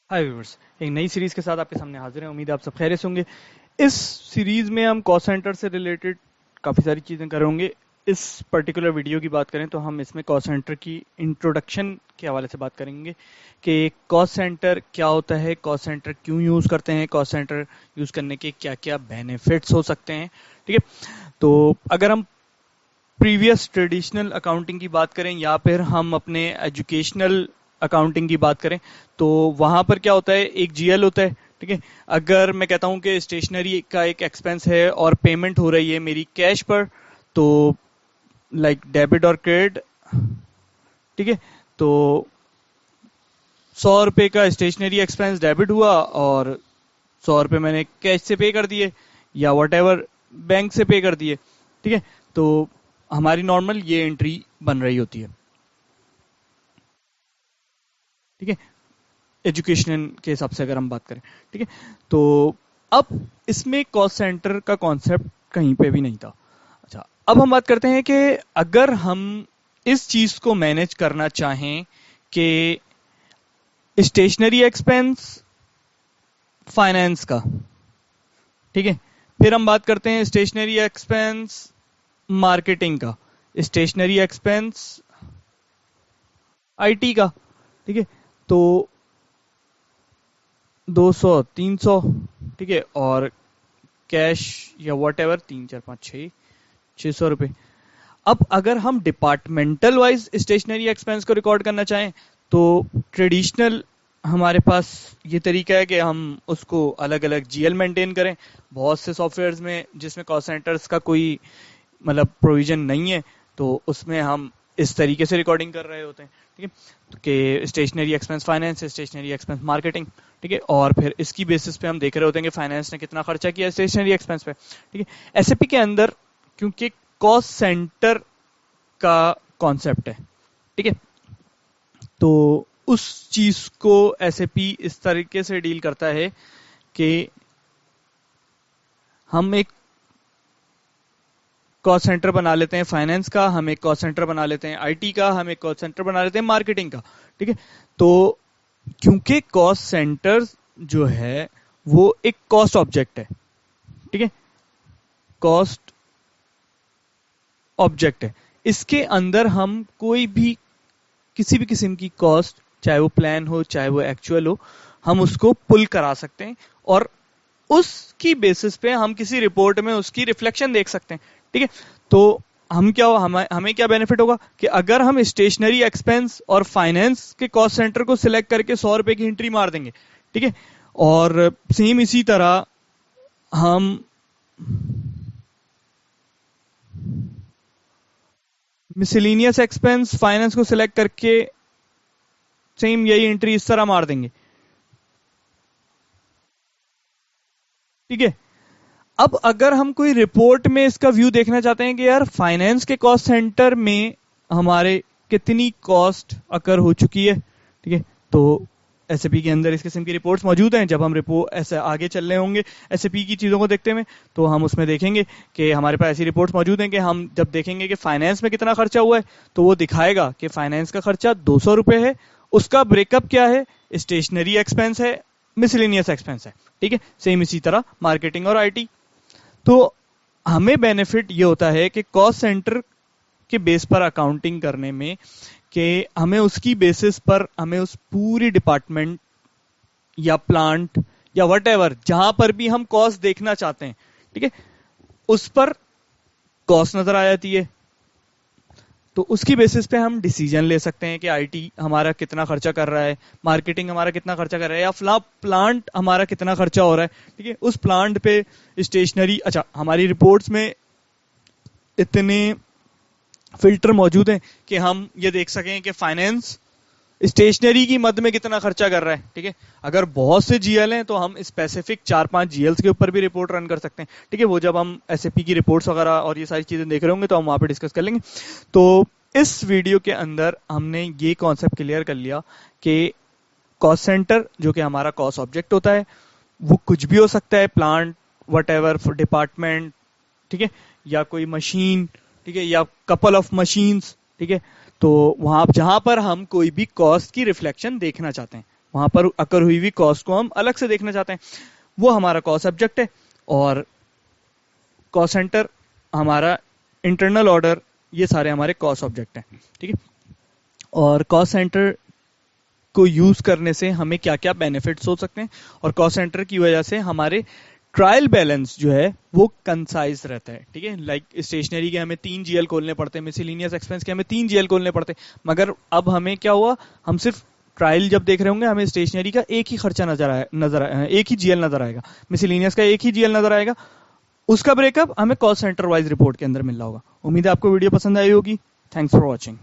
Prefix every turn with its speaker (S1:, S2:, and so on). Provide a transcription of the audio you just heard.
S1: हाय viewers, एक नई series के साथ आपके सामने हाजिर हैं। उम्मीद है आप सब खैरियत से होंगे। इस सीरीज में हम कॉस्ट सेंटर से रिलेटेड काफ़ी सारी चीज़ें करेंगे। इस पर्टिकुलर वीडियो की बात करें तो हम इसमें कॉस्ट सेंटर की इंट्रोडक्शन के हवाले से बात करेंगे कि कॉस्ट सेंटर क्या होता है, कॉस्ट सेंटर क्यों यूज़ करते हैं, कॉस्ट सेंटर यूज़ करने के क्या क्या बेनिफिट्स हो सकते हैं। ठीक है, तो अगर हम प्रीवियस ट्रेडिशनल अकाउंटिंग की बात करें या फिर हम अपने एजुकेशनल अकाउंटिंग की बात करें तो वहां पर क्या होता है, एक जीएल होता है। ठीक है, अगर मैं कहता हूं कि स्टेशनरी का एक एक्सपेंस है और पेमेंट हो रही है मेरी कैश पर, तो लाइक डेबिट और क्रेडिट। ठीक है, तो 100 रुपए का स्टेशनरी एक्सपेंस डेबिट हुआ और 100 रुपए मैंने कैश से पे कर दिए या वट एवर बैंक से पे कर दिए। ठीक है, तो हमारी नॉर्मल ये एंट्री बन रही होती है। ठीक है, एजुकेशन के हिसाब से अगर हम बात करें। ठीक है, तो अब इसमें कॉस्ट सेंटर का कॉन्सेप्ट कहीं पे भी नहीं था। अच्छा, अब हम बात करते हैं कि अगर हम इस चीज को मैनेज करना चाहें कि स्टेशनरी एक्सपेंस फाइनेंस का। ठीक है, फिर हम बात करते हैं स्टेशनरी एक्सपेंस मार्केटिंग का, स्टेशनरी एक्सपेंस आईटी का। ठीक है, तो 200 300। ठीक है, और कैश या वट एवर 3 4 5 6 600 रुपए। अब अगर हम डिपार्टमेंटल वाइज स्टेशनरी एक्सपेंस को रिकॉर्ड करना चाहें तो ट्रेडिशनल हमारे पास ये तरीका है कि हम उसको अलग अलग जीएल मेंटेन करें। बहुत से सॉफ्टवेयर्स में जिसमें कॉस्ट सेंटर्स का कोई मतलब प्रोविजन नहीं है, तो उसमें हम इस तरीके से रिकॉर्डिंग कर रहे होते हैं। ठीक है, कि stationery expense finance, stationery expense marketing. ठीक है, और फिर इसकी बेसिस पे हम देख रहे होते हैं कि फाइनेंस ने कितना खर्चा किया स्टेशनरी एक्सपेंस पे। ठीक है, एसएपी के अंदर क्योंकि कॉस्ट सेंटर का कॉन्सेप्ट है, ठीक है, तो उस चीज को एसएपी इस तरीके से डील करता है कि हम एक कॉस्ट सेंटर बना लेते हैं फाइनेंस का, हम एक कॉस्ट सेंटर बना लेते हैं आईटी का, हम एक कॉस्ट सेंटर बना लेते हैं मार्केटिंग का। ठीक है, तो क्योंकि कॉस्ट सेंटर जो है वो एक कॉस्ट ऑब्जेक्ट है। ठीक है, कॉस्ट ऑब्जेक्ट है, इसके अंदर हम कोई भी किसी भी किस्म की कॉस्ट, चाहे वो प्लान हो चाहे वो एक्चुअल हो, हम उसको पुल करा सकते हैं और उसकी बेसिस पे हम किसी रिपोर्ट में उसकी रिफ्लेक्शन देख सकते हैं। ठीक है, तो हम क्या हमें क्या बेनिफिट होगा कि अगर हम स्टेशनरी एक्सपेंस और फाइनेंस के कॉस्ट सेंटर को सिलेक्ट करके 100 रुपए की एंट्री मार देंगे। ठीक है, और सेम इसी तरह हम मिसलिनियस एक्सपेंस फाइनेंस को सिलेक्ट करके सेम यही एंट्री इस तरह मार देंगे। ठीक है, अब अगर हम कोई रिपोर्ट में इसका व्यू देखना चाहते हैं कि यार फाइनेंस के कॉस्ट सेंटर में हमारे कितनी कॉस्ट अकर हो चुकी है। ठीक है, तो एसएपी के अंदर इस किस्म की रिपोर्ट्स मौजूद हैं। जब हम रिपोर्ट ऐसे आगे चल रहे होंगे एसएपी की चीज़ों को देखते हुए, तो हम उसमें देखेंगे कि हमारे पास ऐसी रिपोर्ट्स मौजूद हैं कि हम जब देखेंगे कि फाइनेंस में कितना खर्चा हुआ है तो वो दिखाएगा कि फाइनेंस का खर्चा 200 रुपए है, उसका ब्रेकअप क्या है, स्टेशनरी एक्सपेंस है, मिसलिनियस एक्सपेंस है। ठीक है, सेम इसी तरह मार्केटिंग और आईटी। तो हमें बेनिफिट ये होता है कि कॉस्ट सेंटर के बेस पर अकाउंटिंग करने में कि हमें उसकी बेसिस पर हमें उस पूरी डिपार्टमेंट या प्लांट या वट एवर जहां पर भी हम कॉस्ट देखना चाहते हैं, ठीक है, उस पर कॉस्ट नजर आ जाती है। तो उसकी बेसिस पे हम डिसीजन ले सकते हैं कि आईटी हमारा कितना खर्चा कर रहा है, मार्केटिंग हमारा कितना खर्चा कर रहा है, या फला प्लांट हमारा कितना खर्चा हो रहा है। ठीक है, उस प्लांट पे स्टेशनरी, अच्छा हमारी रिपोर्ट्स में इतने फिल्टर मौजूद हैं कि हम ये देख सकें कि फाइनेंस स्टेशनरी की मद में कितना खर्चा कर रहा है। ठीक है, अगर बहुत से जीएल हैं तो हम स्पेसिफिक 4-5 जीएल्स के ऊपर भी रिपोर्ट रन कर सकते हैं। ठीक है, वो जब हम एसएपी की रिपोर्ट्स वगैरह और ये सारी चीजें देख रहे होंगे तो हम वहां पे डिस्कस कर लेंगे। तो इस वीडियो के अंदर हमने ये कॉन्सेप्ट क्लियर कर लिया कि कॉस्ट सेंटर जो कि हमारा कॉस्ट ऑब्जेक्ट होता है वो कुछ भी हो सकता है, प्लांट, वट एवर डिपार्टमेंट, ठीक है, या कोई मशीन, ठीक है, या कपल ऑफ मशीन्स। ठीक है, तो वहां जहां पर हम कोई भी कॉस्ट की रिफ्लेक्शन देखना चाहते हैं وہاں پر اکر ہوئی ہوئی کاسٹ کو ہم الگ سے دیکھنا چاہتے ہیں. وہ ہمارا کاسٹ سبجیکٹ ہے اور کاسٹ سینٹر ہمارا انٹرنل آرڈر یہ سارے ہمارے کاسٹ آبجیکٹ ہیں. ٹھیک ہے. اور کاسٹ سینٹر کو یوز کرنے سے ہمیں کیا کیا بینیفٹس ہو سکتے ہیں, اور کاسٹ سینٹر کی وجہ سے ہمارے ٹرائل بیلنس جو ہے وہ کنسائز رہتا ہے. ٹھیک ہے. لائک اسٹیشنری کے ہمیں 3 GL کھولنے پڑتے ہیں, مسیلینیس ایکسپینس کے ہمیں 3 GL کھولنے پڑتے ہیں, مگر اب ہمیں کیا ہوا, ہم صرف ٹرائل جب دیکھ رہے ہوں گے ہمیں اسٹیشنری کا ایک ہی خرچہ ایک ہی GL نظر آئے گا, مسیلینیس کا ایک ہی GL نظر آئے گا. اس کا بریک اپ ہمیں کاسٹ سینٹر وائز رپورٹ کے اندر مل رہا ہوگا. امید ہے آپ کو ویڈیو پسند آئی ہوگی. Thanks for watching.